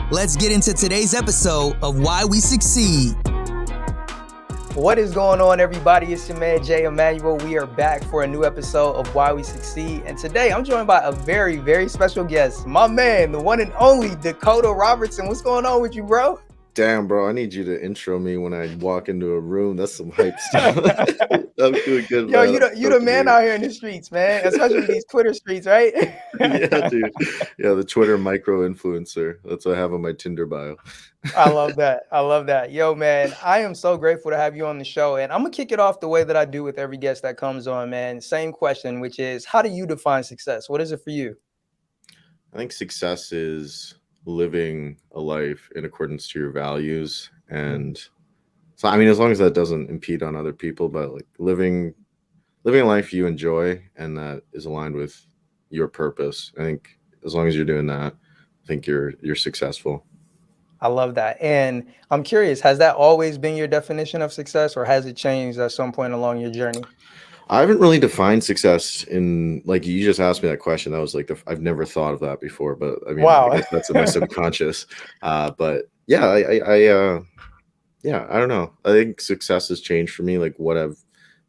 Let's get into today's episode of Why We Succeed. What is going on, everybody? It's your man, Immanuel. We are back for a new episode of Why We Succeed. And today I'm joined by a very, very special guest, my man, the one and only Dakota Robertson. What's going on with you, bro? Damn, bro, I need you to intro me when I walk into a room. That's some hype stuff. I'm doing good, Yo, man. you the man out here in the streets, man, especially these Twitter streets, right? Yeah, dude. Yeah, the Twitter micro influencer. That's what I have on my Tinder bio. I love that. I love that. Yo, man, I am so grateful to have you on the show. And I'm going to kick it off the way that I do with every guest that comes on, man. Same question, which is, how do you define success? What is it for you? I think success is living a life in accordance to your values. And so, I mean, as long as that doesn't impede on other people, but like living a life you enjoy and that is aligned with your purpose. I think as long as you're doing that, I think you're successful. I love that. And I'm curious, has that always been your definition of success, or has it changed at some point along your journey? I haven't really defined success in, like, you just asked me that question. That was like, I've never thought of that before, but I mean, wow. I guess that's in my subconscious. But yeah, I don't know. I think success has changed for me, like what I've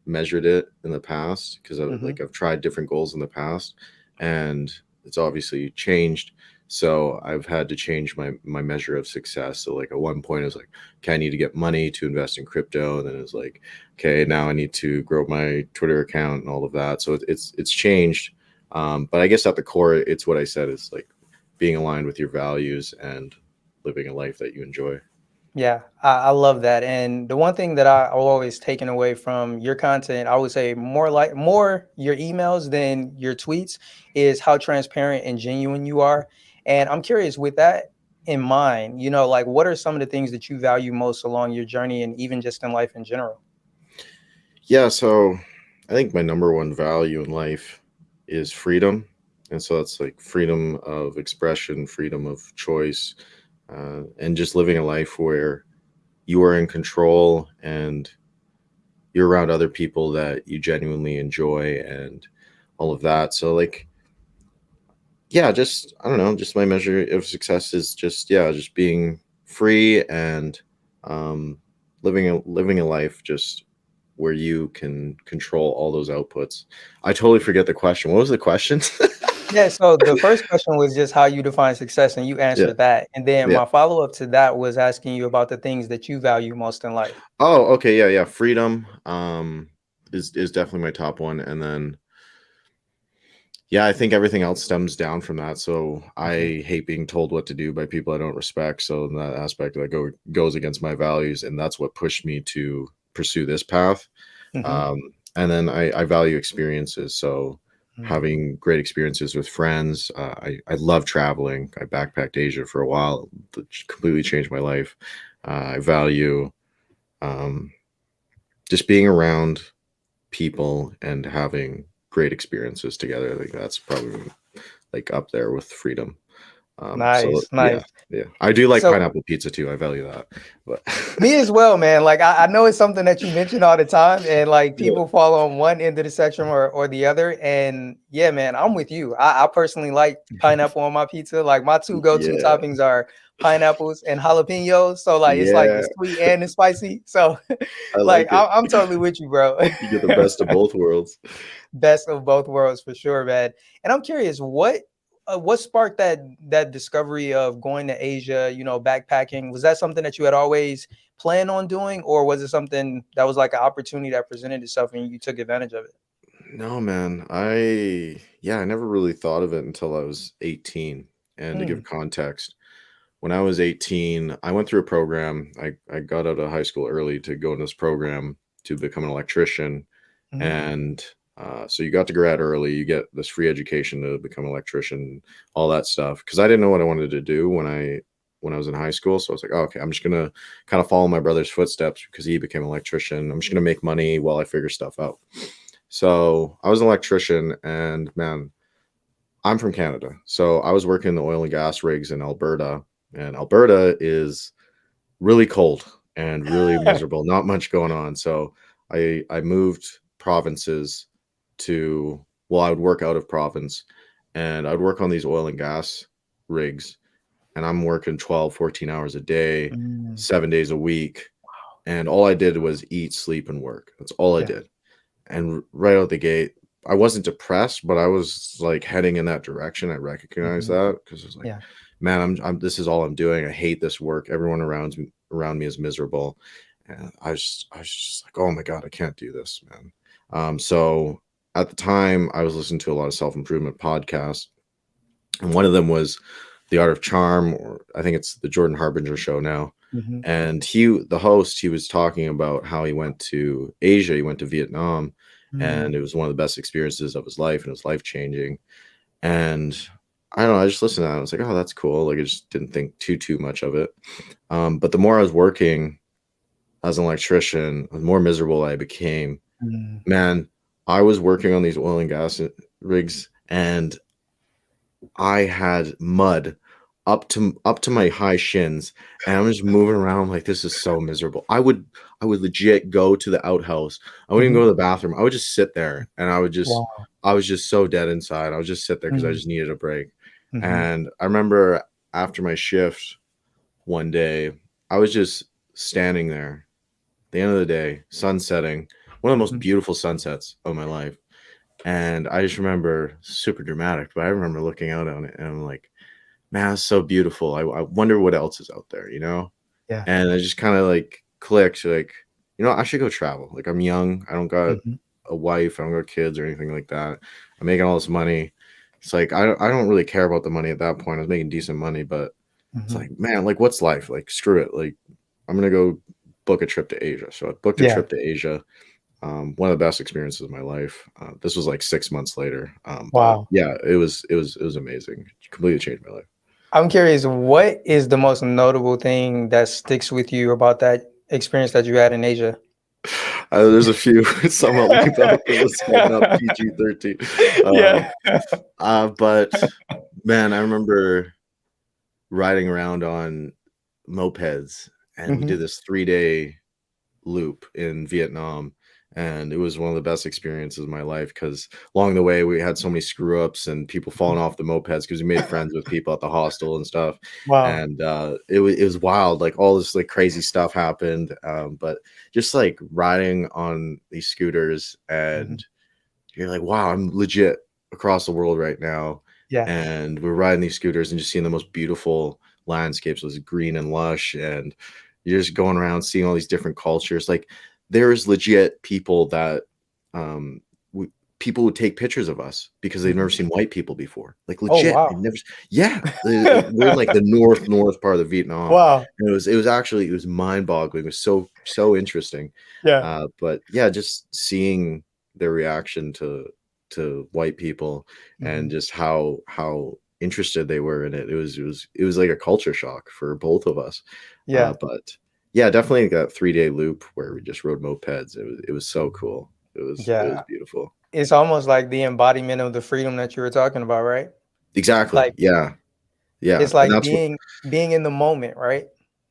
measured it in the past, because I've tried different goals in the past and it's obviously changed. So I've had to change my measure of success. So like at one point it was like, okay, I need to get money to invest in crypto. And then it was like, okay, now I need to grow my Twitter account and all of that. So it's changed. But I guess at the core, it's what I said, is like being aligned with your values and living a life that you enjoy. Yeah, I love that. And the one thing that I've always taken away from your content, I would say more your emails than your tweets, is how transparent and genuine you are. And I'm curious, with that in mind, like, what are some of the things that you value most along your journey and even just in life in general? Yeah, so I think my number one value in life is freedom. And so that's like freedom of expression, freedom of choice, and just living a life where you are in control and you're around other people that you genuinely enjoy and all of that. So like, yeah, just, I don't know, just my measure of success is just being free and living a life just where you can control all those outputs. I totally forget the question. What was the question? Yeah, so the first question was just how you define success, and you answered that. And then my follow-up to that was asking you about the things that you value most in life. Oh, okay. Yeah. Freedom is definitely my top one. And then yeah, I think everything else stems down from that. So I hate being told what to do by people I don't respect. So in that aspect, that goes against my values, and that's what pushed me to pursue this path. And then I value experiences. So having great experiences with friends. I love traveling. I backpacked Asia for a while, which completely changed my life. I value just being around people and having great experiences together. I think that's probably like up there with freedom. Nice. Yeah. I do like pineapple pizza too. I value that. But me as well, man. Like I know it's something that you mention all the time, and like people fall on one end of the spectrum or the other. And yeah, man, I'm with you. I personally like pineapple on my pizza. Like my two go-to toppings are pineapples and jalapenos. So like it's like the sweet and the spicy. So I'm totally with you, bro. You get the best of both worlds. Best of both worlds for sure, man. And I'm curious, what sparked that discovery of going to Asia, backpacking? Was that something that you had always planned on doing, or was it something that was like an opportunity that presented itself and you took advantage of it? No, man. I never really thought of it until I was 18. And to give context, when I was 18, I went through a program. I got out of high school early to go in this program to become an electrician. And so you got to grad early, you get this free education to become an electrician, all that stuff. Because I didn't know what I wanted to do when I was in high school. So I was like, oh, okay, I'm just going to kind of follow my brother's footsteps because he became an electrician. I'm just going to make money while I figure stuff out. So I was an electrician, and man, I'm from Canada. So I was working the oil and gas rigs in Alberta, and Alberta is really cold and really miserable, not much going on. So I moved provinces I would work out of province, and I'd work on these oil and gas rigs and I'm working 12, 14 hours a day, Mm. 7 days a week. And all I did was eat, sleep, and work. That's all I Yeah. did. And right out the gate, I wasn't depressed, but I was like heading in that direction. I recognized Mhm. that because it's like, Yeah. man, I'm this is all I'm doing. I hate this work. Everyone around me is miserable. And I was just like, oh my God, I can't do this, man. So at the time I was listening to a lot of self-improvement podcasts, and one of them was The Art of Charm, or I think it's the Jordan Harbinger show now. Mhm. And the host, he was talking about how he went to Asia, he went to Vietnam, Mm. and it was one of the best experiences of his life, and it was life changing. And I don't know, I just listened to that. I was like, oh, that's cool. Like I just didn't think too much of it. But the more I was working as an electrician, the more miserable I became. Mm. Man, I was working on these oil and gas rigs, and I had mud up to my high shins, and I'm just moving around like this is so miserable. I would legit go to the outhouse. I wouldn't even Mhm. go to the bathroom. I would just sit there, and Wow. I was just so dead inside. I would just sit there because I Mm. just needed a break. Mhm. And I remember after my shift one day, I was just standing there at the end of the day, sun setting, one of the most Mhm. beautiful sunsets of my life. And I just remember, super dramatic, but I remember looking out on it and I'm like, man, it's so beautiful. I wonder what else is out there, you know? Yeah. And it just kind of like clicked, like, I should go travel. Like I'm young. I don't got Mhm. a wife. I don't got kids or anything like that. I'm making all this money. It's like, I don't really care about the money at that point. I was making decent money, but it's Mhm. like, man, like what's life? Like, screw it. Like I'm going to go book a trip to Asia. So I booked a Yeah. trip to Asia. One of the best experiences of my life. This was like 6 months later. But Wow. yeah, it was amazing. It completely changed my life. I'm curious, what is the most notable thing that sticks with you about that experience that you had in Asia? There's a few. Some I'll leave out because it's like not PG-13. Yeah. But man, I remember riding around on mopeds, and we did Mhm. this 3-day loop in Vietnam, and it was one of the best experiences of my life because along the way we had so many screw ups and people falling off the mopeds because we made friends with people at the hostel and stuff. Wow. And it was wild, like all this like crazy stuff happened. But just like riding on these scooters, Mhm. and you're like, wow, I'm legit across the world right now. Yeah. And we're riding these scooters and just seeing the most beautiful landscapes. It was green and lush, and you're just going around seeing all these different cultures. Like there's legit people that um people would take pictures of us because they've never Mhm. seen white people before. Like Oh, legit, they've wow. never. Yeah, we're in like the north part of Vietnam, Wow. and it was mind boggling. It was so interesting. Yeah. But yeah, just seeing their reaction to white people, and Mhm. just how interested they were in it. It was like a culture shock for both of us. Yeah. But yeah, definitely that 3-day loop where we just rode mopeds. It was so cool. It was Yeah. beautiful. It's almost like the embodiment of the freedom that you were talking about, right? Exactly. Like Yeah. Yeah. it's And like that's what. being in the moment, right?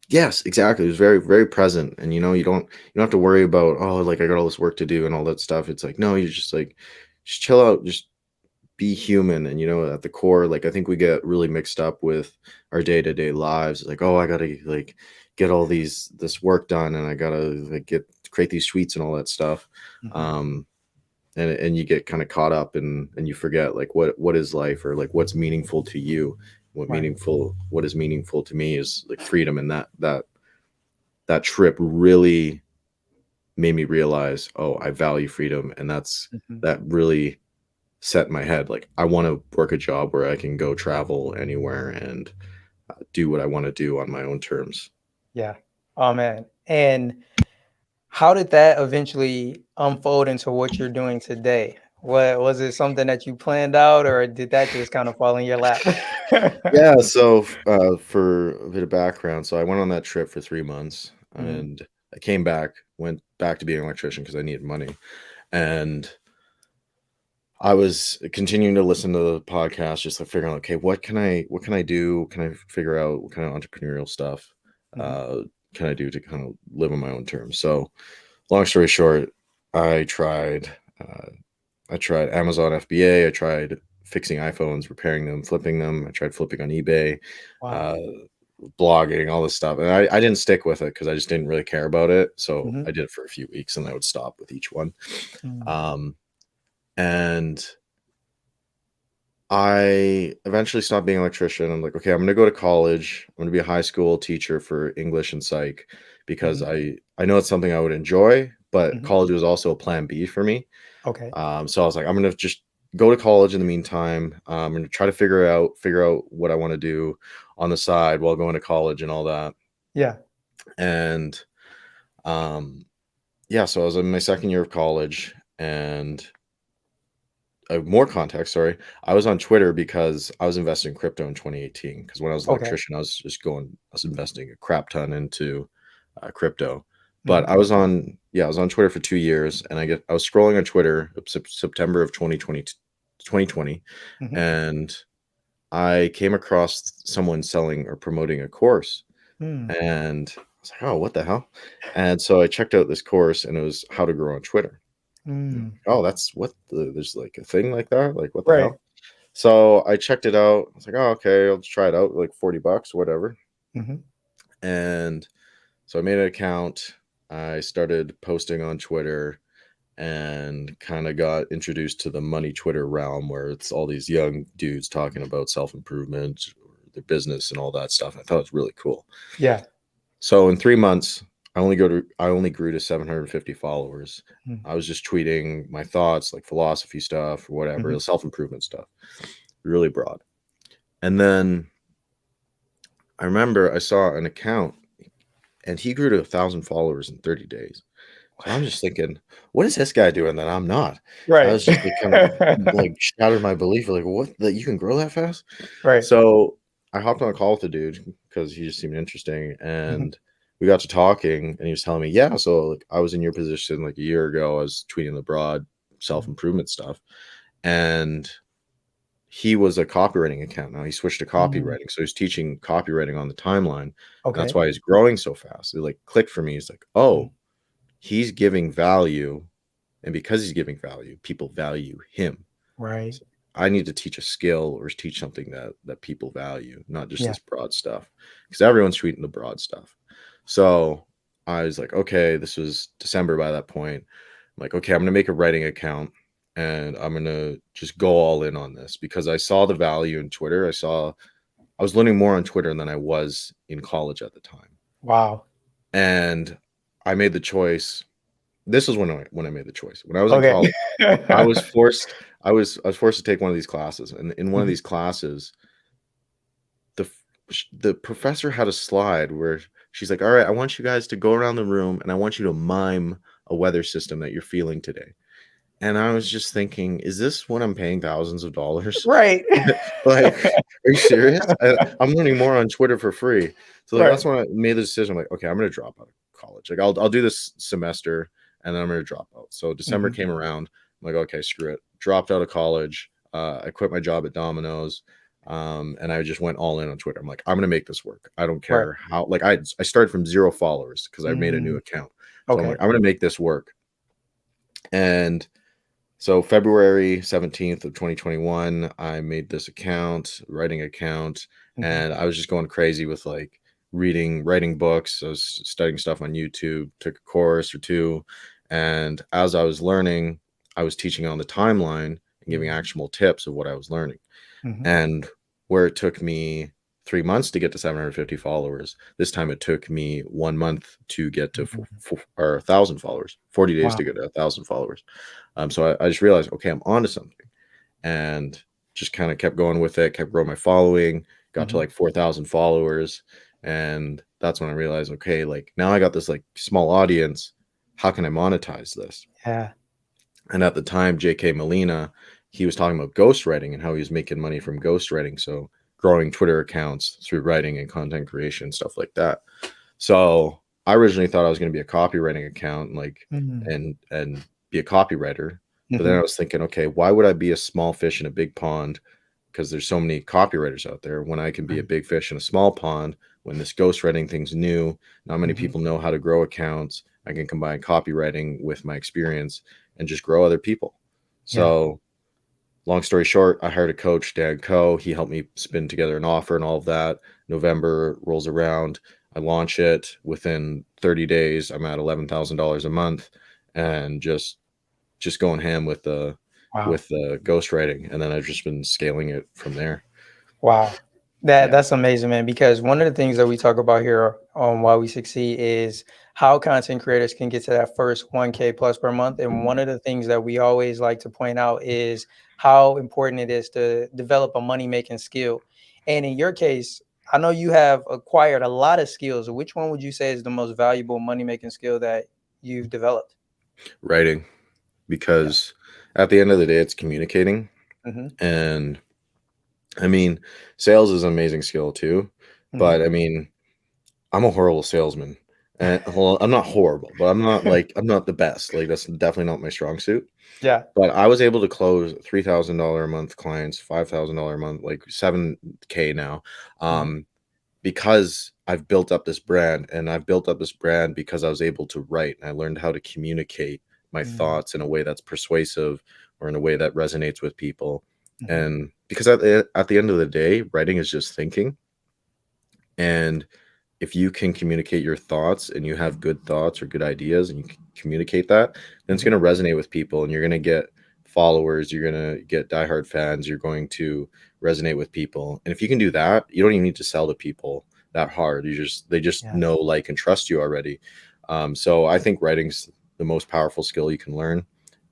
Yes, exactly. It was very, very present. And you don't have to worry about, oh, like I got all this work to do and all that stuff. It's like, no, you just like just chill out, just be human. And at the core, like I think we get really mixed up with our day-to-day lives. Like, oh, I gotta like get all this work done, and I gotta like create these tweets and all that stuff. Mhm. Um and you get kind of caught up and you forget like what is life, or like what's meaningful to you. Right. What is meaningful to me is like freedom. And that trip really made me realize, oh, I value freedom. And Mhm. that really set in my head, like I want to work a job where I can go travel anywhere and do what I want to do on my own terms. Yeah. Oh man. And how did that eventually unfold into what you're doing today? What was it, something that you planned out, or did that just kind of fall in your lap? Yeah, so for a bit of background, so I went on that trip for 3 months, Mhm. and I came back, went back to being an electrician because I needed money. And I was continuing to listen to the podcast, just like figuring out, okay, what can I do? Can I figure out what kind of entrepreneurial stuff Mhm. uh, can I do to kind of live on my own terms? So, long story short, I tried uh, I tried Amazon FBA, I tried fixing iPhones, repairing them, flipping them. I tried flipping on eBay, Wow. blogging, all this stuff. And I didn't stick with it because I just didn't really care about it. So Mhm. I did it for a few weeks and I would stop with each one. Mm. And I eventually stopped being an electrician. I'm like, okay, I'm going to go to college. I'm going to be a high school teacher for English and psych because Mhm. I know it's something I would enjoy, but Mhm. college was also a plan B for me. Okay. So I was like, I'm going to just go to college in the meantime. I'm going to try to figure out what I want to do on the side while going to college and all that. Yeah. And yeah, so I was in my second year of college and more context, sorry. I was on Twitter because I was investing in crypto in 2018. Because when I was an Okay. electrician, I was investing a crap ton into crypto. But Mhm. I was on Twitter for 2 years, and I was scrolling on Twitter September of 2020, Mhm. and I came across someone selling or promoting a course, Mm. and I was like, oh, what the hell? And so I checked out this course, and it was how to grow on Twitter. Mm. Oh, that's there's like a thing like that? Like, what the Right. hell? So I checked it out. I was like, oh, okay, I'll just try it out, like $40, whatever. Mhm. And so I made an account. I started posting on Twitter and kind of got introduced to the money Twitter realm where it's all these young dudes talking about self-improvement, their business and all that stuff. I thought it was really cool. Yeah. So in 3 months, I only grew to 750 followers. Mm. I was just tweeting my thoughts, like philosophy stuff or whatever, Mhm. self-improvement stuff, really broad. And then I remember I saw an account and he grew to 1,000 followers in 30 days. So I'm just thinking, what is this guy doing that I'm not? I Right. was just like kind of like shattered my belief, like what, that you can grow that fast? Right. So I hopped on a call with the dude because he just seemed interesting, Mhm. and we got to talking, and he was telling me, yeah, so like I was in your position like a year ago. I was tweeting the broad Mhm. self-improvement stuff, and he was a copywriting account. Now he switched to Mm. copywriting, so he's teaching copywriting on the timeline, and that's Okay. why he's growing so fast. It like clicked for me. It's like, Mm. oh, he's giving value, and because he's giving value, people value him. Right. So I need to teach a skill or teach something that people value, not just Yeah. this broad stuff, because everyone's tweeting the broad stuff. So I was like, okay, this was December by that point. I'm like, okay, I'm gonna make a writing account and I'm gonna just go all in on this because I saw the value in Twitter. I was learning more on Twitter than I was in college at the time. Wow. And I made the choice. This was when I made the choice. When I was in Okay. college, I was forced I was forced to take one of these classes. And in one of Mhm. these classes, the professor had a slide where she's like, "All right, I want you guys to go around the room and I want you to mime a weather system that you're feeling today." And I was just thinking, is this when I'm paying thousands of dollars? Right. Like, are you serious? I'm learning more on Twitter for free. So like Right. that's when I made the decision. I'm like, okay, I'm gonna drop out of college. Like I'll do this semester and then I'm gonna drop out. So December Mhm. came around. I'm like, okay, screw it. Dropped out of college. I quit my job at Domino's. And I just went all in on Twitter. I'm like, I'm gonna make this work. I don't Right. care how. Like I started from 0 followers because I made a new Mm. account. So I'm Okay. like, I'm gonna make this work. And so February 17th of 2021, I made this account, writing account, Mhm. and I was just going crazy with like writing books. I was studying stuff on YouTube, took a course or two, and as I was learning, I was teaching on the timeline and giving Mhm. actionable tips of what I was learning. Mhm. And where it took me 3 months to get to 750 followers, this time it took me 1 month to get to Mhm. or 1,000 followers, 40 days Wow. to get to 1,000 followers. So I just realized, okay, I'm onto something, and just kind of kept going with it, kept growing my following, got to Mhm. like 4,000 followers, and that's when I realized, okay, like now I got this like small audience. How can I monetize this? Yeah. And at the time, J.K. Molina, he was talking about ghostwriting and how he was making money from ghostwriting. So growing Twitter accounts through writing and content creation, stuff like that. So I originally thought I was going to be a copywriting account, like Mhm. and be a copywriter. But then I Mhm. was thinking, okay, why would I be a small fish in a big pond? Because there's so many copywriters out there when I can be a Right. big fish in a small pond when this ghostwriting thing's new. Not many Mhm. people know how to grow accounts. I can combine copywriting with my experience and just grow other people. Yeah. So long story short, I hired a coach, Dan Coe. He helped me spin together an offer and all of that. November rolls around. I launch it. Within 30 days, I'm at $11,000 a month, and just going ham with the Wow. ghostwriting. And then I've just been scaling it from there. Wow. Yeah. That's amazing, man. Because one of the things that we talk about here on Why We Succeed is how content creators can get to that first 1K plus per month. And one of the things that we always like to point out is how important it is to develop a money making skill. And in your case, I know you have acquired a lot of skills. Which one would you say is the most valuable money making skill that you've developed? Writing, Yeah. because at the end of the day, it's communicating. Mm-hmm. And I mean, sales is an amazing skill too. But I mean, I'm a horrible salesman. And well, I'm not horrible, but I'm not the best. Like, that's definitely not my strong suit. Yeah. But I was able to close $3,000 a month clients, $5,000 a month, like 7K now, because I've built up this brand, and I've built up this brand because I was able to write, and I learned how to communicate my thoughts in a way that's persuasive or in a way that resonates with people. And because at the end of the day, writing is just thinking. And if you can communicate your thoughts, and you have good thoughts or good ideas, and you can communicate that, then it's going to resonate with people, and you're going to get followers, you're going to get diehard fans, you're going to resonate with people. And if you can do that, you don't even need to sell to people that hard. They just know, like, and trust you already. So I think writing's the most powerful skill you can learn.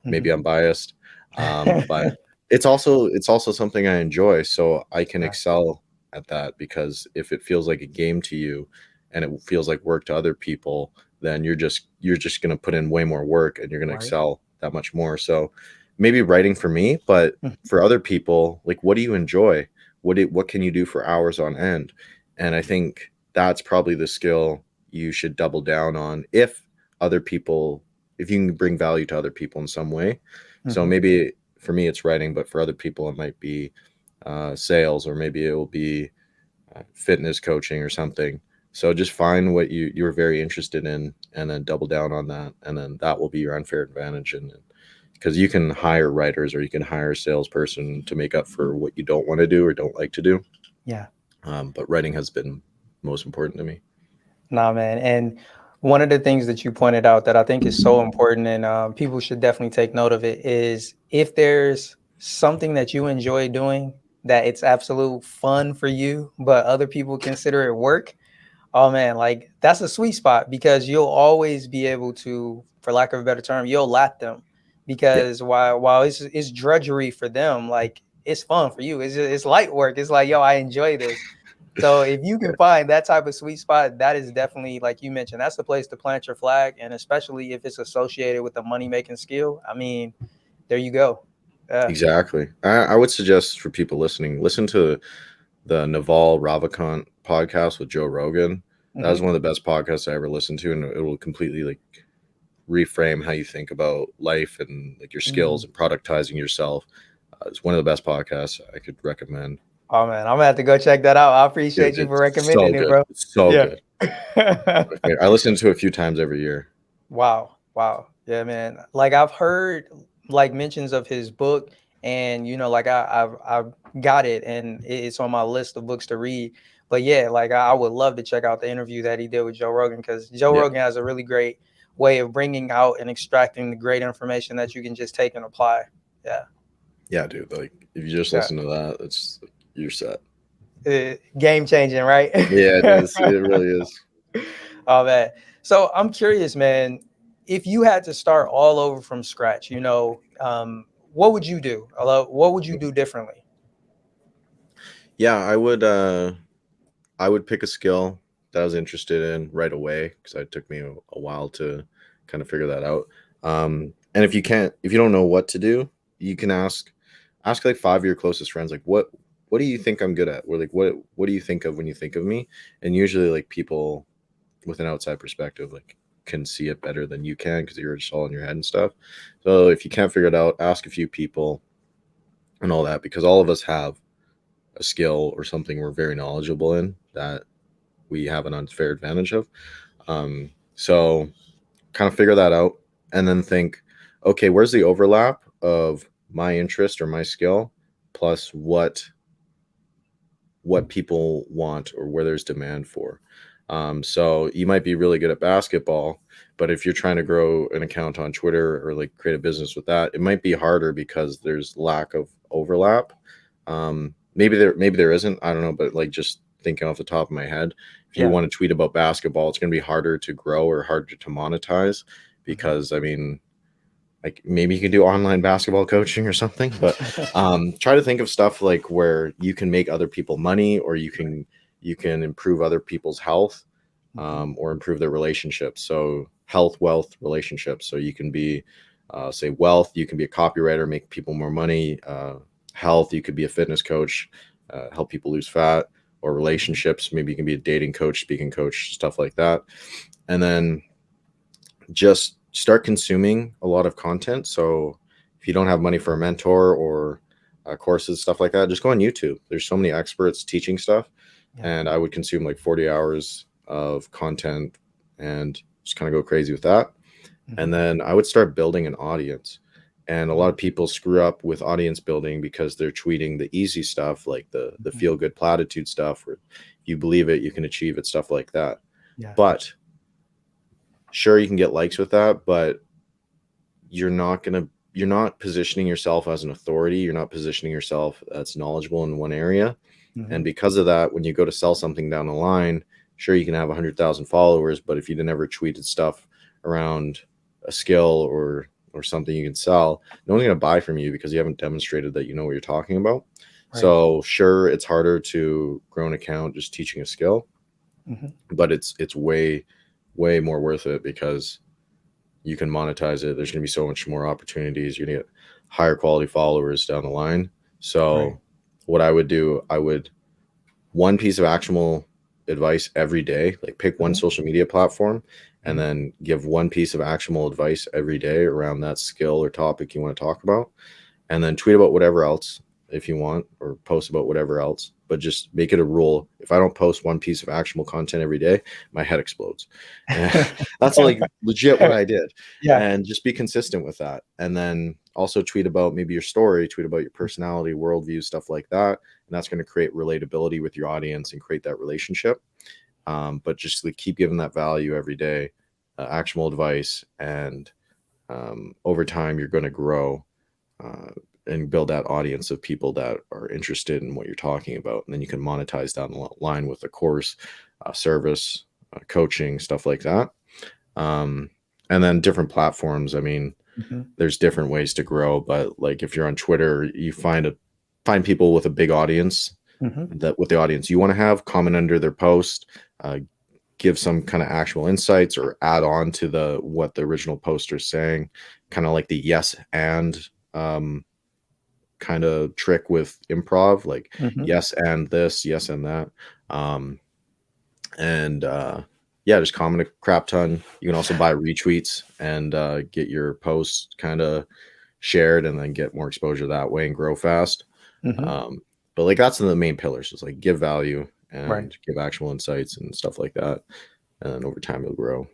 Maybe I'm biased, but it's also something I enjoy, so I can excel at that. Because if it feels like a game to you, and it feels like work to other people, then you're just going to put in way more work, and you're going to excel that much more. So maybe writing for me, but for other people, like, what do you enjoy? What can you do for hours on end? And I think that's probably the skill you should double down on, if you can bring value to other people in some way. So maybe for me it's writing, but for other people it might be sales, or maybe it will be fitness coaching or something. So just find what you're very interested in, and then double down on that, and then that will be your unfair advantage. And because you can hire writers, or you can hire a salesperson to make up for what you don't want to do or don't like to do. Yeah. But writing has been most important to me. Nah, man. And one of the things that you pointed out that I think is so important, and people should definitely take note of it, is if there's something that you enjoy doing, that it's absolute fun for you, but other people consider it work. Oh man, like that's a sweet spot, because you'll always be able to, for lack of a better term, you'll laugh them, because while it's drudgery for them, like it's fun for you. It's light work. It's like, yo, I enjoy this. So if you can find that type of sweet spot, that is definitely, like you mentioned, that's the place to plant your flag. And especially if it's associated with a money making skill, I mean, there you go. Exactly. I would suggest for people listening, listen to the Naval Ravikant podcast with Joe Rogan. That was one of the best podcasts I ever listened to, and it will completely, like, reframe how you think about life and, like, your skills and productizing yourself. It's one of the best podcasts I could recommend. Oh man, I'm gonna have to go check that out. I appreciate you for recommending it, bro. It's so good. I listen to it a few times every year. Wow. Yeah, man. Like I've heard like mentions of his book, and like I've got it, and it's on my list of books to read. But yeah, like I would love to check out the interview that he did with Joe Rogan, because Joe Rogan has a really great way of bringing out and extracting the great information that you can just take and apply. Yeah, dude. Like, if you just listen to that, you're set. Game changing, right? Yeah, it is. It really is. Oh man. So I'm curious, man, if you had to start all over from scratch, what would you do? What would you do differently? Yeah, I would pick a skill that I was interested in right away, because it took me a while to kind of figure that out. And if you don't know what to do, you can ask like 5 of your closest friends, like, what do you think I'm good at? Or like, what do you think of when you think of me? And usually, like, people with an outside perspective, like, can see it better than you can, because you're just all in your head and stuff. So if you can't figure it out, ask a few people and all that, because all of us have a skill or something we're very knowledgeable in that we have an unfair advantage of. So kind of figure that out, and then think, okay, where's the overlap of my interest or my skill plus what people want or where there's demand for. So you might be really good at basketball, but if you're trying to grow an account on Twitter or like create a business with that, it might be harder because there's lack of overlap. Maybe there isn't, I don't know, but like just thinking off the top of my head, if you want to tweet about basketball, it's going to be harder to grow or harder to monetize because I mean, like maybe you can do online basketball coaching or something, but try to think of stuff like where you can make other people money or you can improve other people's health or improve their relationships. So health, wealth, relationships. So you can be say wealth, you can be a copywriter, make people more money. Health, you could be a fitness coach, help people lose fat, or relationships. Maybe you can be a dating coach, speaking coach, stuff like that. And then just start consuming a lot of content. So if you don't have money for a mentor or courses, stuff like that, just go on YouTube. There's so many experts teaching stuff. And I would consume like 40 hours of content and just kind of go crazy with that. And then I would start building an audience. And a lot of people screw up with audience building because they're tweeting the easy stuff, like the feel good platitude stuff, where if you believe it, you can achieve it, stuff like that. But sure, you can get likes with that, but you're not positioning yourself as an authority. You're not positioning yourself as knowledgeable in one area. And because of that, when you go to sell something down the line, sure, you can have 100,000 followers, but if you never tweeted stuff around a skill or something you can sell, no one's going to buy from you because you haven't demonstrated that you know what you're talking about. So sure, it's harder to grow an account just teaching a skill, but it's way more worth it because you can monetize it. There's going to be so much more opportunities. You're going to get higher quality followers down the line. So what I would do, one piece of actionable advice every day, like pick one social media platform and then give one piece of actionable advice every day around that skill or topic you want to talk about. And then tweet about whatever else if you want, or post about whatever else, but just make it a rule. If I don't post one piece of actionable content every day, my head explodes. And that's like legit what I did. And just be consistent with that. And then also tweet about maybe your story, tweet about your personality, worldview, stuff like that. And that's going to create relatability with your audience and create that relationship. But just like keep giving that value every day, actionable advice. And over time, you're going to grow and build that audience of people that are interested in what you're talking about. And then you can monetize down the line with a course, service, coaching, stuff like that. And then different platforms. I mean, there's different ways to grow, but like if you're on Twitter, you find people with a big audience that with the audience you want to have, comment under their post, give some kind of actual insights or add on to what the original poster is saying, kind of like the yes and kind of trick with improv, like yes and this, yes and that. Just comment a crap ton. You can also buy retweets and get your posts kind of shared and then get more exposure that way and grow fast. But like that's the main pillars, is like give value and give actual insights and stuff like that. And then over time it'll grow.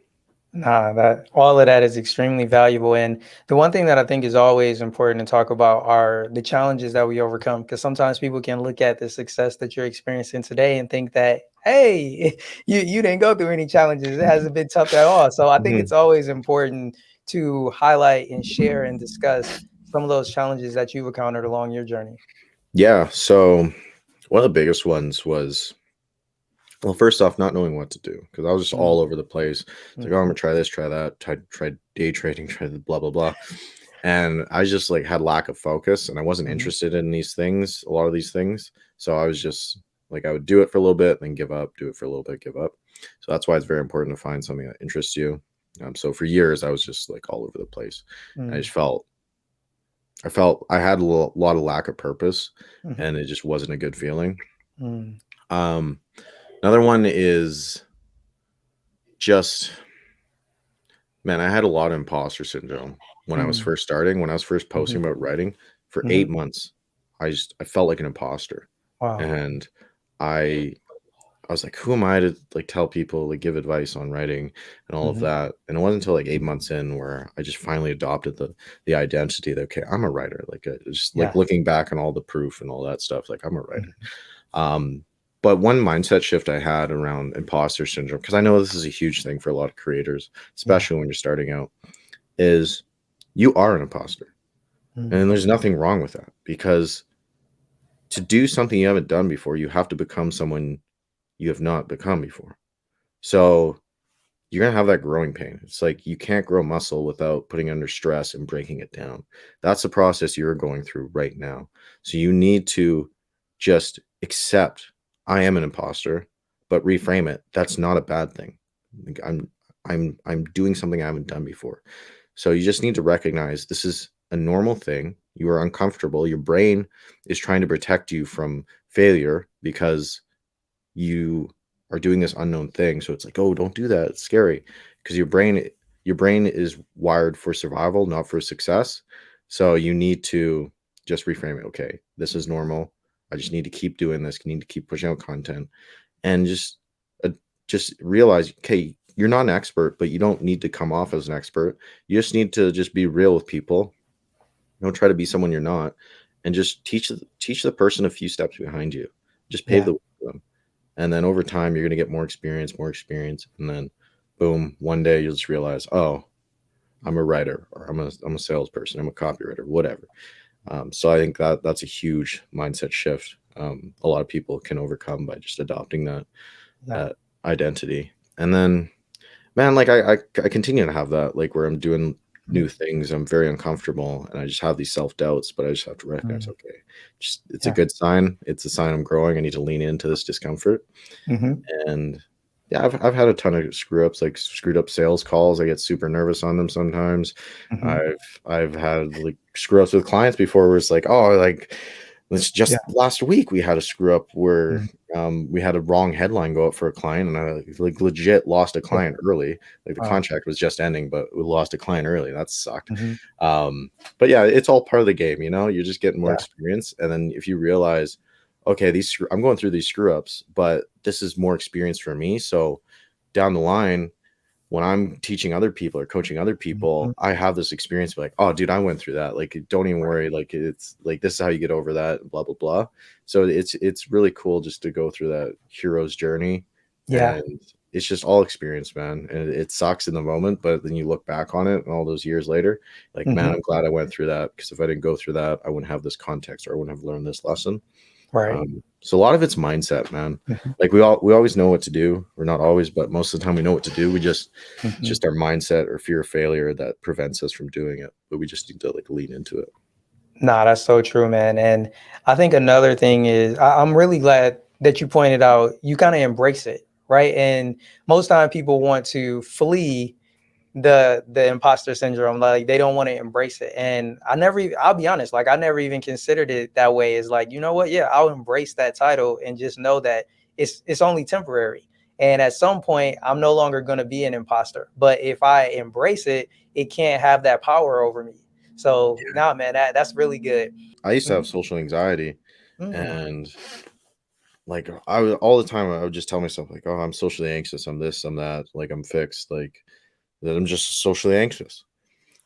That all of that is extremely valuable. And the one thing that I think is always important to talk about are the challenges that we overcome, because sometimes people can look at the success that you're experiencing today and think that, hey, you didn't go through any challenges. It hasn't been tough at all. So I think it's always important to highlight and share and discuss some of those challenges that you've encountered along your journey. Yeah. So one of the biggest ones was, well, first off, not knowing what to do, because I was just all over the place. It's like, oh, I'm gonna try this, try that, try day trading, try the blah blah blah, and I just like had lack of focus, and I wasn't interested in these things, a lot of these things. So I was just like, I would do it for a little bit, then give up, do it for a little bit, give up. So that's why it's very important to find something that interests you. So for years, I was just like all over the place. I just felt I had a lot of lack of purpose, and it just wasn't a good feeling. Another one is just, man, I had a lot of imposter syndrome when I was first starting, when I was first posting about writing for 8 months. I felt like an imposter. Wow. And I was like, who am I to like tell people, like give advice on writing and all of Mhm. that? And it wasn't until like 8 months in where I just finally adopted the identity that, okay, I'm a writer. Like just like Yeah. looking back on all the proof and all that stuff, like I'm a writer. Mhm. Um, but one mindset shift I had around imposter syndrome, because I know this is a huge thing for a lot of creators, Yeah. especially when you're starting out, is you are an imposter. Mm. And there's nothing wrong with that, because to do something you haven't done before, you have to become someone you have not become before. So you're gonna have that growing pain. It's like you can't grow muscle without putting under stress and breaking it down. That's the process you're going through right now. So you need to just accept I am an imposter, but reframe it. That's not a bad thing. Like, I'm doing something I haven't done before. So you just need to recognize this is a normal thing. You are uncomfortable. Your brain is trying to protect you from failure because you are doing this unknown thing. So it's like, oh, don't do that. It's scary, because your brain is wired for survival, not for success. So you need to just reframe it. Okay, this is normal. I just need to keep doing this. Need to keep pushing out content, and uh, just realize, okay, you're not an expert, but you don't need to come off as an expert. You just need to just be real with people. Don't try to be someone you're not, and just teach the person a few steps behind you. Just pave Yeah. the way for them. And then over time, you're going to get more experience. And then boom, one day you'll just realize, oh, I'm a writer, or I'm a salesperson. I'm a copywriter, whatever. So I think that's a huge mindset shift. A lot of people can overcome by just adopting Yeah. that identity. And then, man, like I continue to have that, like where I'm doing Mhm. new things. I'm very uncomfortable and I just have these self-doubts, but I just have to recognize, Mm. okay, just it's a Yeah. good sign. It's a sign I'm growing. I need to lean into this discomfort. Mhm. And yeah, I've had a ton of screw ups, like screwed up sales calls. I get super nervous on them sometimes. Mhm. I've had like screw ups with clients before where it's like, oh, like it's Yeah. just last week we had a screw up where Mhm. we had a wrong headline go up for a client, and I like legit lost a Yeah. client early. Like the Wow. contract was just ending, but we lost a client early. That sucked. Mhm. But yeah, it's all part of the game, you know. You're just getting more Yeah. experience, and then if you realize, okay, I'm going through these screw ups, but this is more experience for me. So down the line, when I'm teaching other people or coaching other Mhm. people, I have this experience like, oh, dude, I went through that. Like, don't even Right. worry. Like, it's like this is how you get over that. Blah blah blah. So it's really cool just to go through that hero's journey, Yeah. and it's just all experience, man. And it sucks in the moment, but then you look back on it and all those years later, like, man, Mhm. I'm glad I went through that, because if I didn't go through that, I wouldn't have this context, or I wouldn't have learned this lesson. Right. So a lot of it's mindset, man. Mhm. Like we always know what to do, or not always, but most of the time we know what to do. It's Mhm. just our mindset or fear of failure that prevents us from doing it. But we just need to like lean into it. Nah, that's so true, man. And I think another thing is I'm really glad that you pointed out you kind of embrace it, right? And most time people want to flee the imposter syndrome, like they don't want to embrace it. And I'll be honest, like I never even considered it that way. It's like, you know what, yeah, I'll embrace that title and just know that it's only temporary, and at some point I'm no longer going to be an imposter. But if I embrace it, it can't have that power over me. So nah, man, that's really good. I used to have Mhm. social anxiety, Mm. and like I would all the time I would just tell myself like, oh, I'm socially anxious. I'm this. I'm that. Like I'm fixed. Like that. I'm just socially anxious.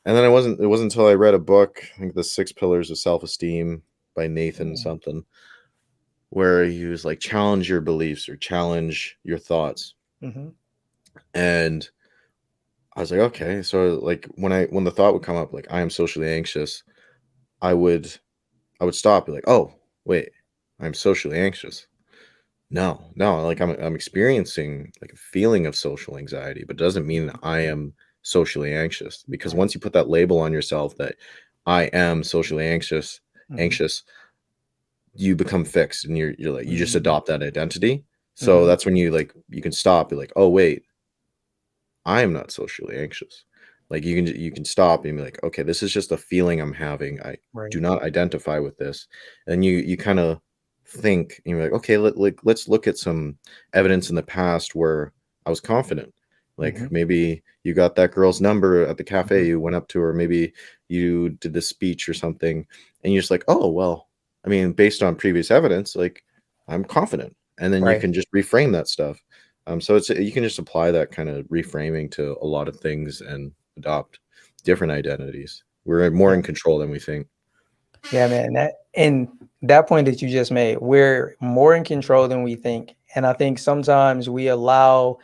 And then it wasn't until I read a book, I think The Six Pillars of Self-Esteem by Nathan Mm. something, where he was like, challenge your beliefs or challenge your thoughts. Mhm. And I was like, okay. So like when the thought would come up, like I am socially anxious, I would I would stop, be like, oh, wait, I'm socially anxious. No, no, like I'm experiencing like a feeling of social anxiety, but it doesn't mean that I am socially anxious. Because Right. once you put that label on yourself that I am socially Mhm. anxious, you become fixed, and you're like you just Mhm. adopt that identity. So Mhm. that's when you can stop, be like, oh wait, I am not socially anxious. Like you can stop and be like, okay, this is just a feeling I'm having. I do Right. not identify with this. And you kind of think, and you're like, okay, let's look at some evidence in the past where I was confident. Like Mhm. maybe you got that girl's number at the cafe, Mhm. you went up to her, maybe you did this speech or something, and you're just like, oh well, I mean, based on previous evidence, like I'm confident. and then you Right. can just reframe that stuff. So you can just apply that kind of reframing to a lot of things and adopt different identities. We're more Yeah. in control than we think. Yeah, man. That point that you just made, we're more in control than we think. And I think sometimes we allow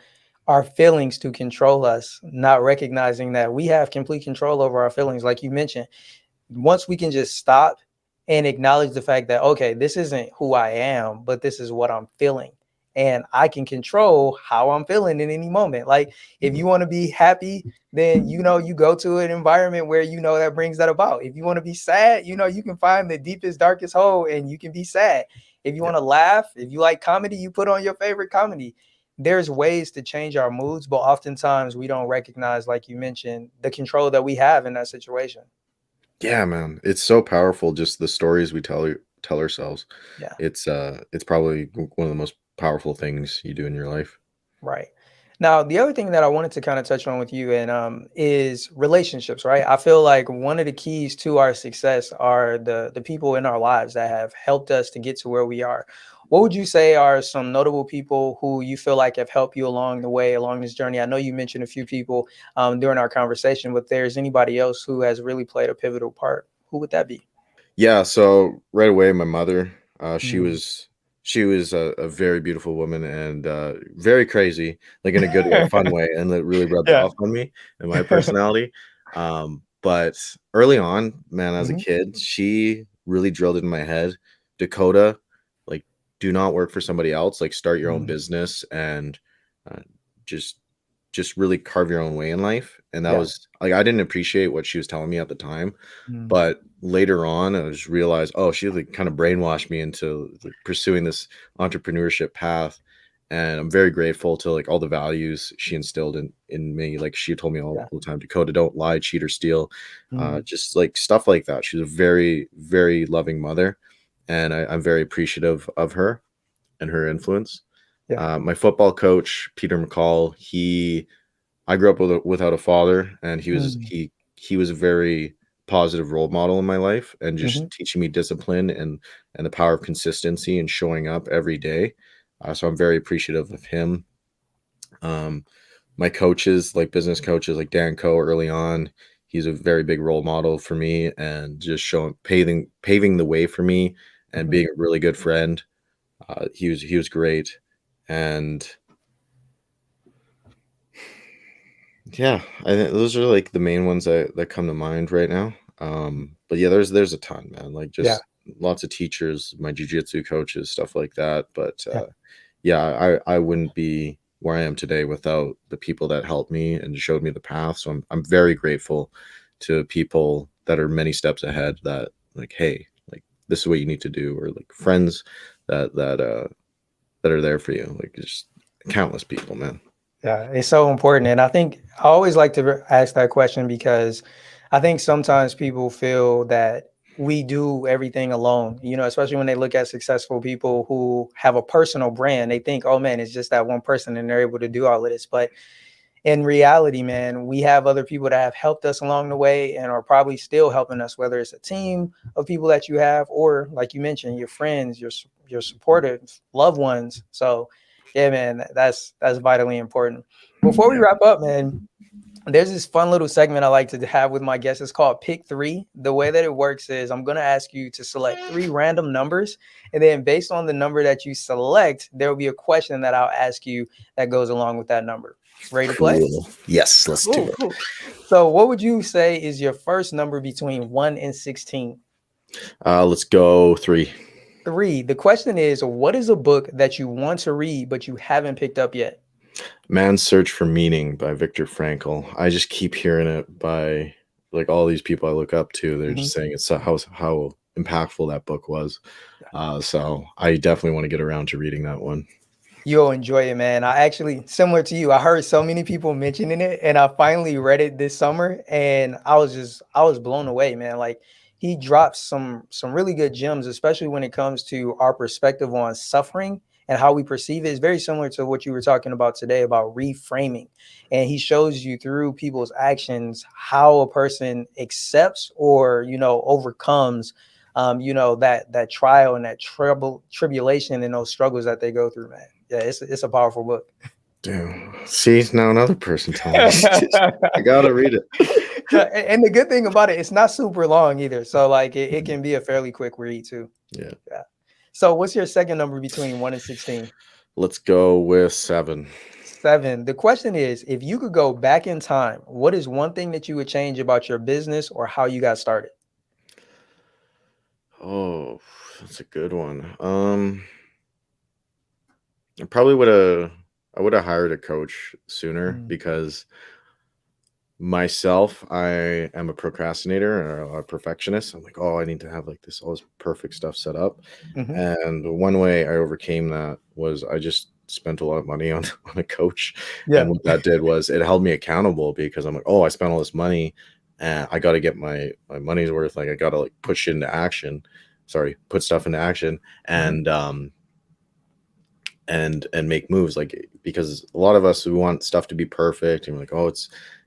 our feelings to control us, not recognizing that we have complete control over our feelings. Like you mentioned, once we can just stop and acknowledge the fact that, okay, this isn't who I am, but this is what I'm feeling. And I can control how I'm feeling in any moment. Like if you want to be happy, then you go to an environment where that brings that about. If you want to be sad, you can find the deepest, darkest hole and you can be sad. If you want to laugh, if you like comedy, you put on your favorite comedy. There's ways to change our moods, but oftentimes we don't recognize, like you mentioned, the control that we have in that situation. Yeah, man, it's so powerful. Just the stories we tell ourselves. Yeah. It's probably one of the most powerful things you do in your life. Right. Now, the other thing that I wanted to kind of touch on with you and is relationships, right? I feel like one of the keys to our success are the people in our lives that have helped us to get to where we are. What would you say are some notable people who you feel like have helped you along the way, along this journey? I know you mentioned a few people during our conversation, but there's anybody else who has really played a pivotal part. Who would that be? Yeah, so right away, my mother, she Mm. was she was a very beautiful woman and very crazy, like in a good way, fun way, and it really rubbed Yeah. off on me and my personality. But early on, man, as a Mhm. kid, she really drilled it in my head, Dakota, like, do not work for somebody else, like start your own Mm. business and uh, just just really carve your own way in life. And that Yeah. was like I didn't appreciate what she was telling me at the time, Mm. but later on, I just realized, oh, she like kind of brainwashed me into like, pursuing this entrepreneurship path. And I'm very grateful to like all the values she instilled in me. Like she told me all Yeah. the time, Dakota, don't lie, cheat, or steal. Mm. Just like stuff like that. She's a very, very loving mother. And I'm very appreciative of her and her influence. Yeah. My football coach, Peter McCall, I grew up without a father, and Mm. he was a very positive role model in my life, and Mhm. just teaching me discipline and the power of consistency and showing up every day. So I'm very appreciative of him. Um, my coaches, like business coaches, like Dan Coe, early on, he's a very big role model for me, and just showing paving the way for me, and Mhm. being a really good friend. He was great, and yeah, I think those are like the main ones that come to mind right now. But yeah, there's a ton, man. Like Yeah. just lots of teachers, my jujitsu coaches, stuff like that. But Yeah. yeah, I wouldn't be where I am today without the people that helped me and showed me the path. So I'm very grateful to people that are many steps ahead. That like, hey, like this is what you need to do, or like friends that are there for you. Like just countless people, man. Yeah, it's so important. And I think I always like to ask that question because I think sometimes people feel that we do everything alone, especially when they look at successful people who have a personal brand. They think, oh man, it's just that one person and they're able to do all of this. But in reality, man, we have other people that have helped us along the way and are probably still helping us, whether it's a team of people that you have, or like you mentioned, your friends, your supportive loved ones. So yeah, man, that's vitally important. Before we Yeah. wrap up, man, there's this fun little segment I like to have with my guests. It's called Pick Three. The way that it works is I'm going to ask you to select three random numbers. And then based on the number that you select, there will be a question that I'll ask you that goes along with that number. Ready to play? Cool. Yes, let's do Cool, it. cool. So what would you say is your first number between 1 and 16? Let's go 3. 3. The question is, what is a book that you want to read but you haven't picked up yet? Man's Search for Meaning by Viktor Frankl. I just keep hearing it by like all these people I look up to. They're Mhm. just saying it's how impactful that book was. So I definitely want to get around to reading that one. You'll enjoy it, man. I actually, similar to you, I heard so many people mentioning it, and I finally read it this summer, and I was blown away, man. Like he drops some really good gems, especially when it comes to our perspective on suffering and how we perceive it. It's very similar to what you were talking about today about reframing, and he shows you through people's actions how a person accepts or overcomes that trial and that tribulation and those struggles that they go through, man. Yeah, it's a powerful book. Damn. See, now another person telling me. I gotta read it. Yeah, and the good thing about it, it's not super long either. So like it can be a fairly quick read too. Yeah. So what's your second number between 1 and 16? Let's go with 7. 7. The question is, if you could go back in time, what is one thing that you would change about your business or how you got started? Oh, that's a good one. I probably would have hired a coach sooner because myself, I am a procrastinator or a perfectionist. I'm like, oh, I need to have like all this perfect stuff set up. And one way I overcame that was I just spent a lot of money on a coach. Yeah. And what that did was it held me accountable because I'm like, oh, I spent all this money and I got to get my money's worth. Like I got to like put stuff into action and make moves, like, because a lot of us, we want stuff to be perfect and we're like, oh,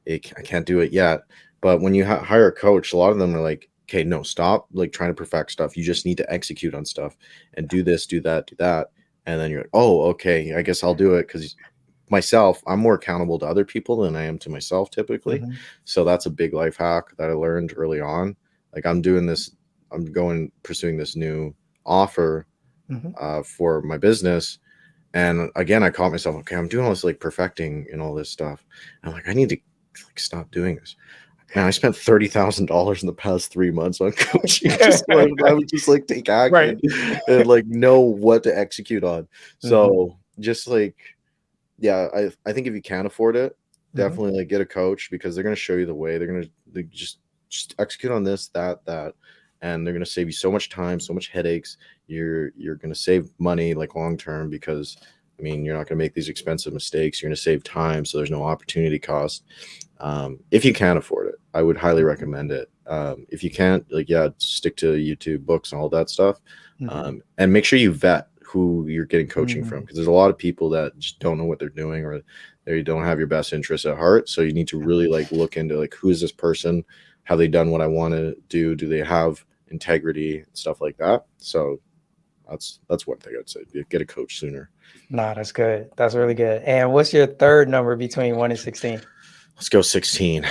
I can't do it yet. But when you hire a coach, a lot of them are like, okay, no, stop like trying to perfect stuff. You just need to execute on stuff and do this, do that, do that. And then you're like, oh, okay, I guess I'll do it. Because myself, I'm more accountable to other people than I am to myself typically. So that's a big life hack that I learned early on. Like I'm pursuing this new offer for my business. And again, I caught myself, okay, I'm doing all this like perfecting and all this stuff. And I'm like, I need to like stop doing this. Man, I spent $30,000 in the past 3 months on coaching. I would just like take action and like know what to execute on. So just like, yeah, I think if you can't afford it, definitely like get a coach because they're going to show you the way. They're going to just execute on this, that, and they're going to save you so much time, so much headaches. You're going to save money like long term because I mean, you're not going to make these expensive mistakes. You're going to save time, so there's no opportunity cost. If you can't afford it, I would highly recommend it. If you can't, like, yeah, stick to YouTube, books, and all that stuff, and make sure you vet who you're getting coaching from, because there's a lot of people that just don't know what they're doing, or they don't have your best interests at heart. So you need to really like look into like, who is this person? Have they done what I want to do? Do they have integrity and stuff like that? So that's one thing I'd say. Get a coach sooner. Nah, that's good. That's really good. And what's your third number between 1 and 16? Let's go 16.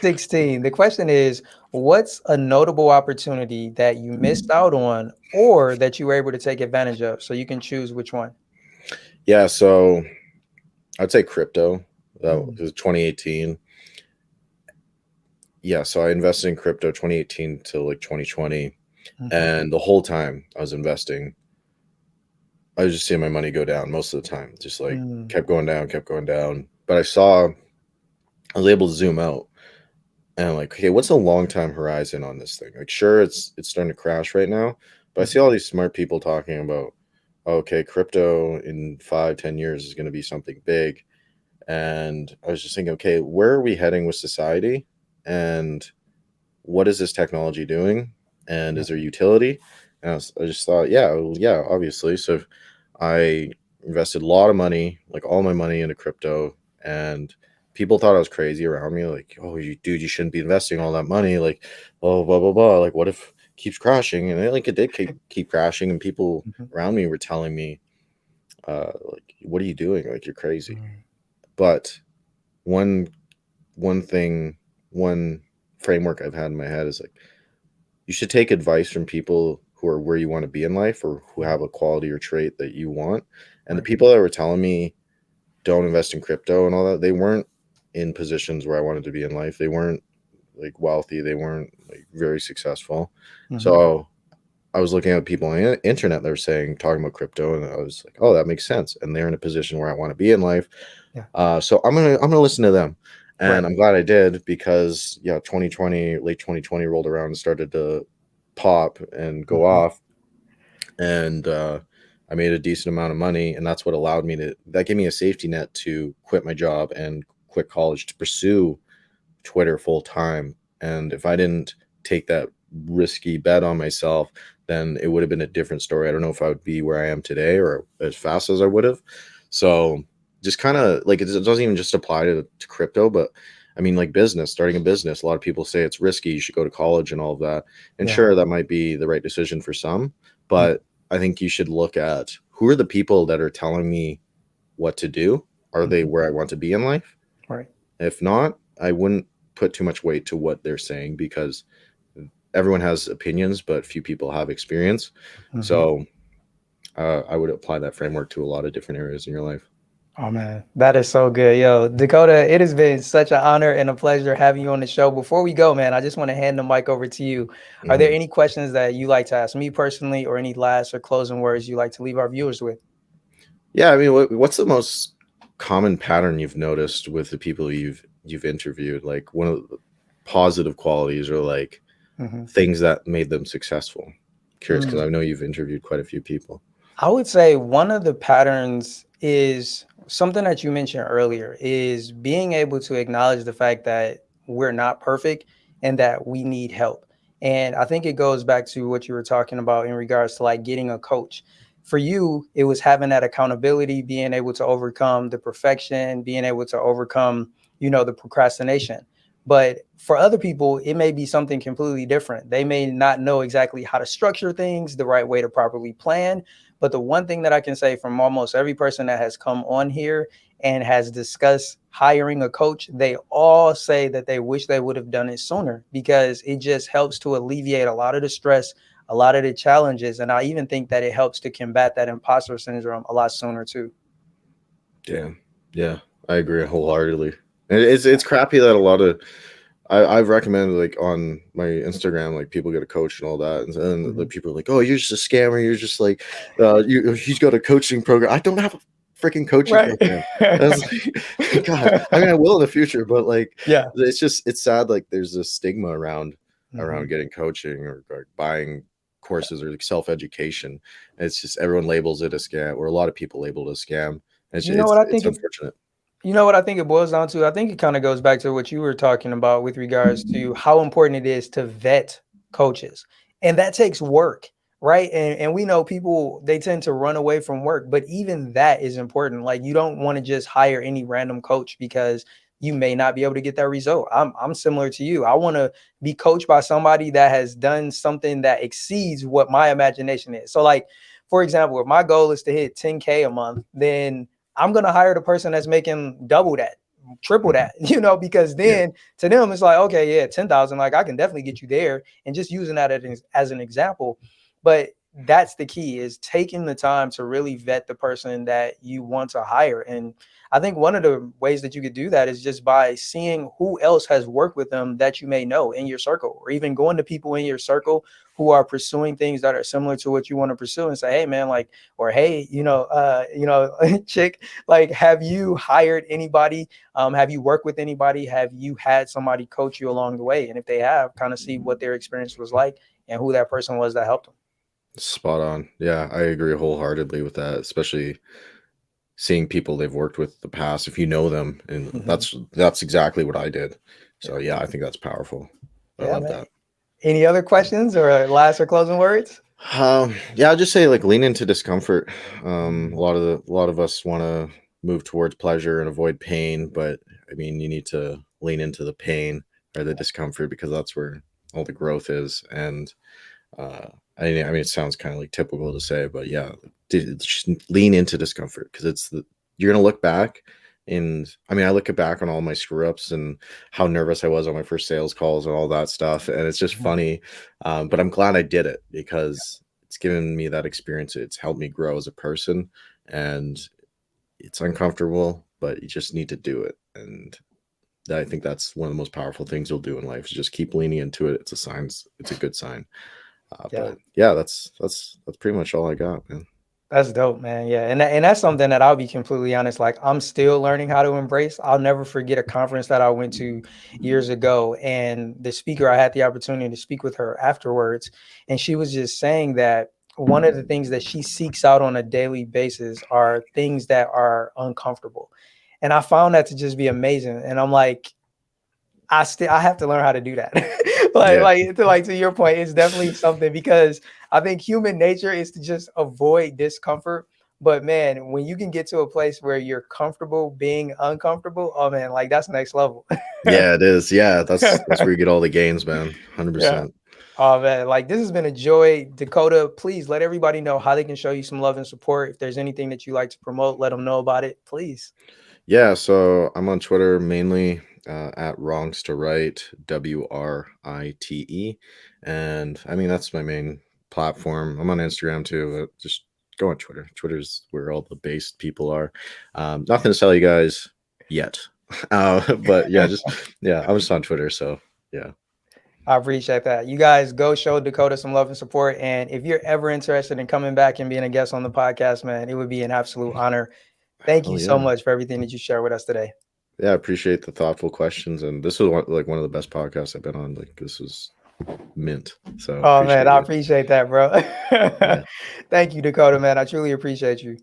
16. The question is, what's a notable opportunity that you missed out on or that you were able to take advantage of? So you can choose which one. Yeah, so I'd say crypto. That was 2018. Yeah, so I invested in crypto 2018 to like 2020. And the whole time I was investing, I was just seeing my money go down most of the time. Just like kept going down. But I was able to zoom out and I'm like, okay, what's a long time horizon on this thing? Like, sure, it's starting to crash right now, but I see all these smart people talking about, okay, crypto in 5-10 years is going to be something big. And I was just thinking, okay, where are we heading with society? And what is this technology doing? And is there utility? And I just thought, yeah, obviously. So I invested a lot of money, like all my money into crypto, and people thought I was crazy around me. Like, oh, you shouldn't be investing all that money. Like, oh, blah, blah, blah. Like, what if it keeps crashing? And it did keep crashing. And people around me were telling me, like, what are you doing? Like, you're crazy. But one framework I've had in my head is like, you should take advice from people who are where you want to be in life, or who have a quality or trait that you want. And the people that were telling me don't invest in crypto and all that, they weren't in positions where I wanted to be in life. They weren't like wealthy. They weren't like very successful. So I was looking at people on the internet that were talking about crypto, and I was like, oh, that makes sense. And they're in a position where I want to be in life. So I'm gonna listen to them. And I'm glad I did, because late 2020 rolled around and started to pop and go off. And I made a decent amount of money, and that's what allowed me that gave me a safety net to quit my job and quit college to pursue Twitter full time. And if I didn't take that risky bet on myself, then it would have been a different story. I don't know if I would be where I am today or as fast as I would have. So just kind of like, it doesn't even just apply to crypto, but I mean, like starting a business, a lot of people say it's risky, you should go to college and all of that. And Yeah. sure, that might be the right decision for some, but I think you should look at who are the people that are telling me what to do. Are they where I want to be in life? Right. If not, I wouldn't put too much weight to what they're saying, because everyone has opinions, but few people have experience. So I would apply that framework to a lot of different areas in your life. Oh man, that is so good. Yo, Dakota, it has been such an honor and a pleasure having you on the show. Before we go, man, I just want to hand the mic over to you. Are there any questions that you like to ask me personally, or any last or closing words you like to leave our viewers with? Yeah, I mean, what's the most common pattern you've noticed with the people you've interviewed? Like, one of the positive qualities, or like things that made them successful? Curious, because I know you've interviewed quite a few people. I would say one of the patterns is something that you mentioned earlier, is being able to acknowledge the fact that we're not perfect and that we need help. And I think it goes back to what you were talking about in regards to like getting a coach. For you, it was having that accountability, being able to overcome the perfection, being able to overcome, the procrastination. But for other people, it may be something completely different. They may not know exactly how to structure things, the right way to properly plan. But the one thing that I can say from almost every person that has come on here and has discussed hiring a coach, they all say that they wish they would have done it sooner, because it just helps to alleviate a lot of the stress, a lot of the challenges. And I even think that it helps to combat that imposter syndrome a lot sooner too. Yeah, I agree wholeheartedly. And it's crappy that a lot of I've recommended, like, on my Instagram, like, people get a coach and all that, and the people are like, "Oh, you're just a scammer. You're just like, he's got a coaching program." I don't have a freaking coaching program. I was like, God, I mean, I will in the future, but like, Yeah. it's sad. Like, there's a stigma around getting coaching, or buying courses, or like self-education. It's just everyone labels it a scam, or a lot of people label it a scam. It's unfortunate. You know what I think it boils down to? I think it kind of goes back to what you were talking about with regards to how important it is to vet coaches. And that takes work, right? And we know people, they tend to run away from work, but even that is important. Like, you don't want to just hire any random coach because you may not be able to get that result. I'm similar to you. I want to be coached by somebody that has done something that exceeds what my imagination is. So like, for example, if my goal is to hit 10K a month, then I'm going to hire the person that's making double that, triple that, because then to them, it's like, okay, yeah, 10,000, like I can definitely get you there, and just using that as an example. But that's the key, is taking the time to really vet the person that you want to hire. And I think one of the ways that you could do that is just by seeing who else has worked with them that you may know in your circle, or even going to people in your circle who are pursuing things that are similar to what you want to pursue, and say, hey man, like, or hey, chick, like, have you hired anybody? Have you worked with anybody? Have you had somebody coach you along the way? And if they have, kind of see what their experience was like and who that person was that helped them. Spot on. Yeah, I agree wholeheartedly with that, especially seeing people they've worked with the past, if you know them. And that's exactly what I did. So yeah, I think that's powerful. I love that. Any other questions or last or closing words? Yeah, I'll just say, like, lean into discomfort. A lot of us want to move towards pleasure and avoid pain, but I mean, you need to lean into the pain or the discomfort, because that's where all the growth is. And I mean, it sounds kind of like typical to say, but yeah, just lean into discomfort, because you're gonna look back. And I mean, I look back on all my screw ups and how nervous I was on my first sales calls and all that stuff, and it's just funny. But I'm glad I did it, because it's given me that experience. It's helped me grow as a person, and it's uncomfortable, but you just need to do it. And I think that's one of the most powerful things you'll do in life, is just keep leaning into it. It's a sign. It's a good sign. But yeah, that's pretty much all I got, man. That's dope, man. Yeah. And that's something that I'll be completely honest, like, I'm still learning how to embrace. I'll never forget a conference that I went to years ago, and the speaker, I had the opportunity to speak with her afterwards. And she was just saying that one of the things that she seeks out on a daily basis are things that are uncomfortable. And I found that to just be amazing. And I'm like, I have to learn how to do that. To your point, it's definitely something, because I think human nature is to just avoid discomfort. But man, when you can get to a place where you're comfortable being uncomfortable, oh man, like that's next level. Yeah, it is. Yeah, that's where you get all the gains, man. Yeah. 100%. Oh man, like this has been a joy. Dakota, please let everybody know how they can show you some love and support. If there's anything that you like to promote, let them know about it, please. Yeah, so I'm on Twitter mainly at wrongs to right, WRITE. And I mean, that's my main platform. I'm on Instagram too, but just go on Twitter. Twitter's where all the based people are. Nothing to sell you guys yet. But yeah, I'm just on Twitter. So yeah. I appreciate that. You guys go show Dakota some love and support. And if you're ever interested in coming back and being a guest on the podcast, man, it would be an absolute honor. Thank you so much for everything that you shared with us today. Yeah, I appreciate the thoughtful questions. And this was one of the best podcasts I've been on. Like this was mint. So oh man, I appreciate that, bro. Yeah. Thank you, Dakota, man. I truly appreciate you.